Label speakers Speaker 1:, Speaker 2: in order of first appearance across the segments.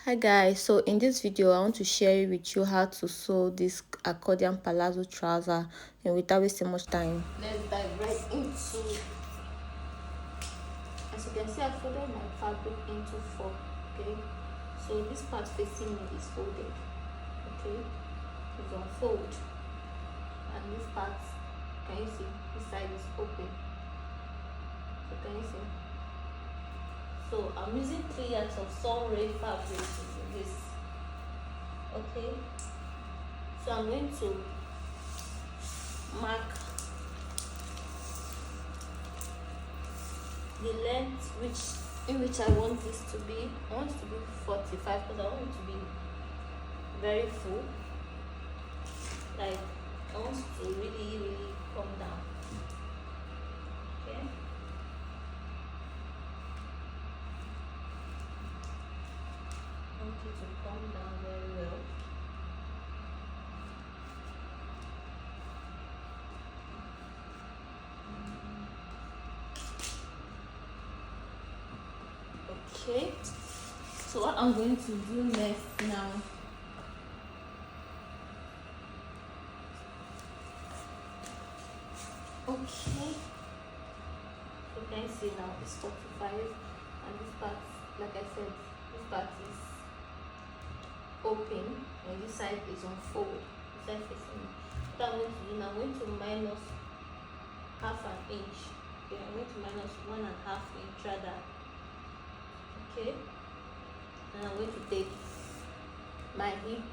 Speaker 1: Hi guys, so in this video I want to share with you how to sew this accordion palazzo trouser, and without wasting much time, let's dive right into. As you can see, I folded my fabric into four. Okay, so this part facing me is folded. Okay, it's on fold, and this part, can you see, this side is open. So can you see? So I'm using 3 yards of sun ray fabric to do this. Okay, so I'm going to mark the length in which I want this to be. I want it to be 45 because I want it to be very full. Like, I want it to really come down. Okay. I want it to come down very well. Okay, so what I'm going to do next now, okay, so can you see now it's 45, and this part, like I said, this part is open and this side is on fold. This side facing me. What I'm going to do now, I'm going to minus half an inch. Okay, I'm going to minus 1.5 inch rather. Okay, and I'm going to take my hip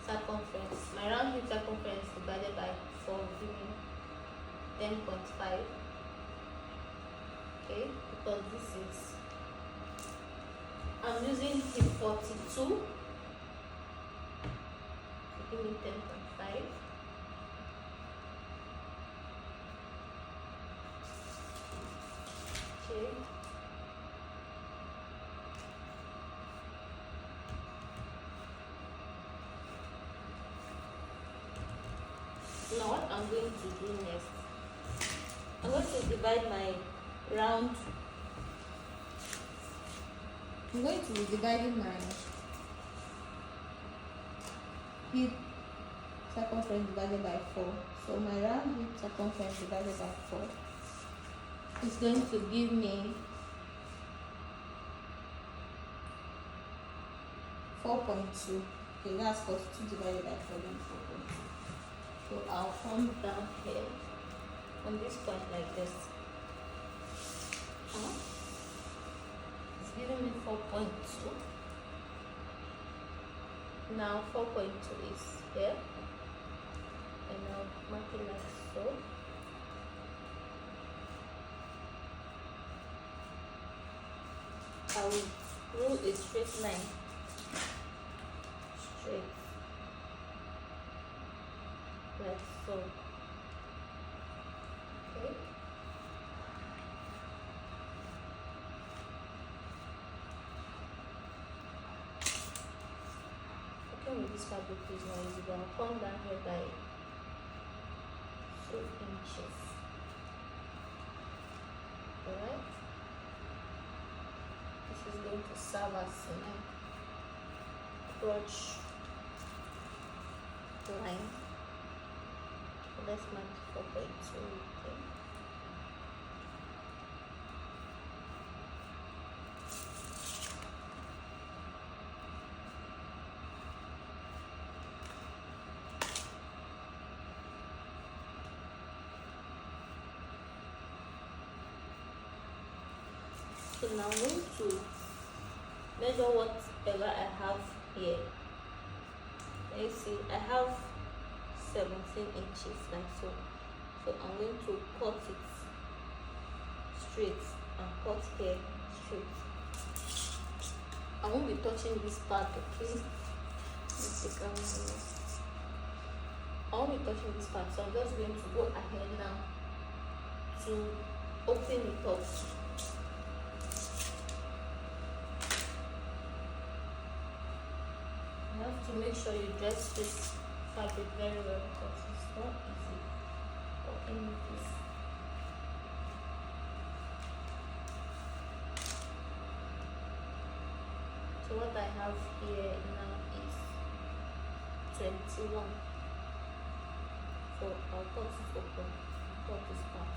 Speaker 1: circumference, my round hip circumference divided by 4, giving 10.5. Okay, because this is, I'm using hip 42, so give me 10.5. Okay. Now what I'm going to do next, I'm going to divide my round. I'm going to be dividing my hip circumference divided by 4. So my round hip circumference divided by 4 is going to give me 4.2. Okay, that's 42 divided by 4, then 4.2. So I'll come down here on this point like this. It's giving me 4.2. Now 4.2 is here, and I'll mark it like so. I will rule a straight line, straight, like so. Okay. Working with this fabric is not easy, but I'll come down here by 2 inches. Alright. This is going to serve as my crotch line. Let's mark 4.2. Okay. So now I'm going to measure whatever I have here. You see, I have 17 inches like so. So I'm going to cut it straight and cut here straight. I won't be touching this part, okay? I won't be touching this part, so I'm just going to go ahead now to open it up. You have to make sure you dress this fabric very well because it's not easy working with this. So what I have here now is 21. So I'll cut it open, cut this part.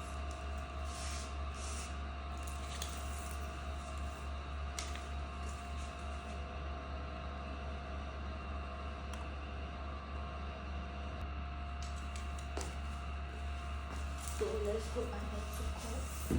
Speaker 1: So let's go ahead to cut.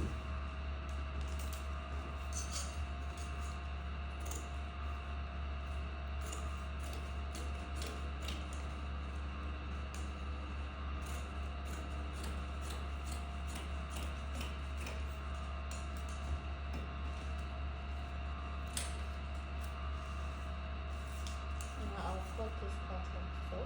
Speaker 1: Now I'll cut this part like so.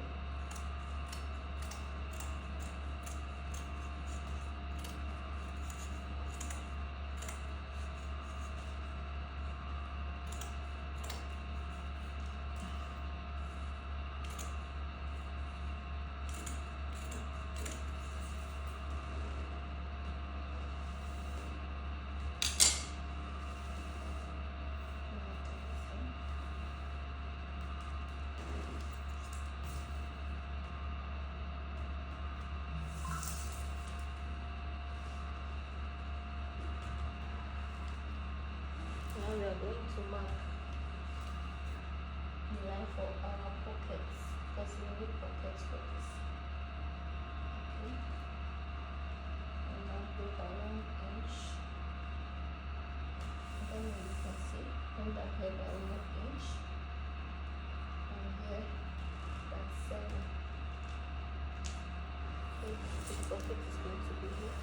Speaker 1: Now we are going to mark the line for our pockets because we need pockets for this. Okay. And now go by 1 inch. Then you can see under here by 1 inch. And here that's 7. So this pocket is going to be here.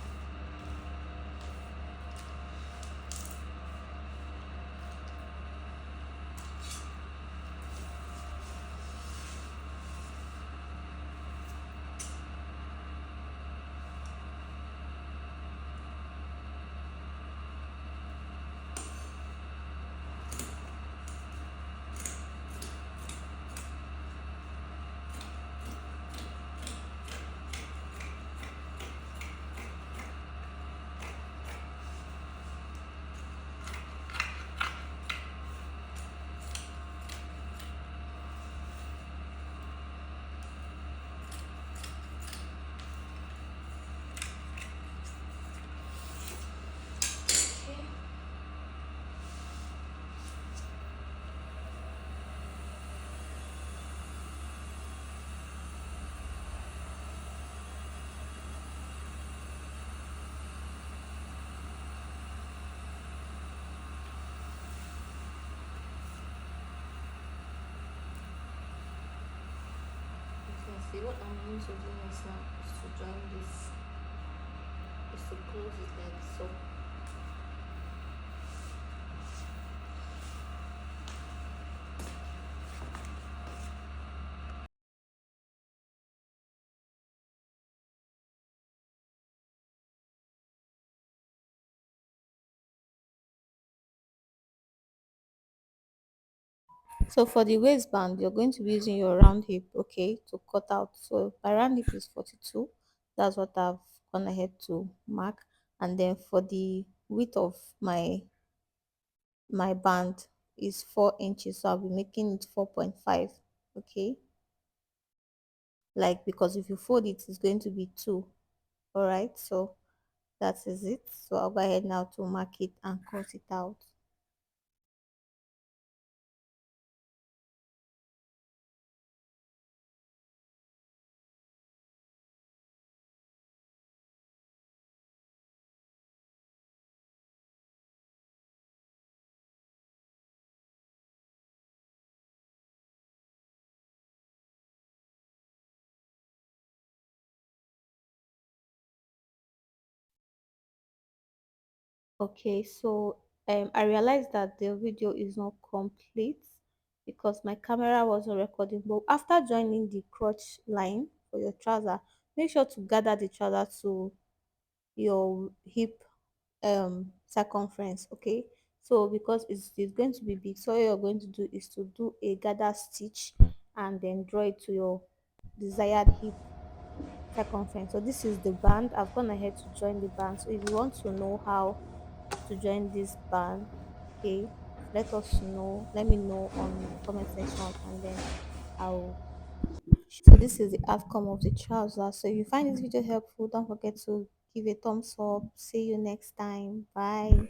Speaker 1: Okay. You can see what I'm going to do next now is to join this, is to close it like so. So for the waistband, you're going to be using your round hip, okay, to cut out. So my round hip is 42. That's what I've gone ahead to mark. And then for the width of my band is 4 inches. So I'll be making it 4.5, okay. Like because if you fold it, it's going to be 2. All right. So that is it. So I'll go ahead now to mark it and cut it out. Okay, so I realized that the video is not complete because my camera wasn't recording. But after joining the crotch line for your trouser, make sure to gather the trouser to your hip circumference. Okay, so because it's going to be big, so all you're going to do is to do a gather stitch and then draw it to your desired hip circumference. So this is the band. I've gone ahead to join the band. So if you want to know how to join this band, okay,
Speaker 2: let us know, let me know on the comment section, and then I'll. So this is the outcome of the trouser. So if you find this video helpful, don't forget to give a thumbs up. See you next time. Bye.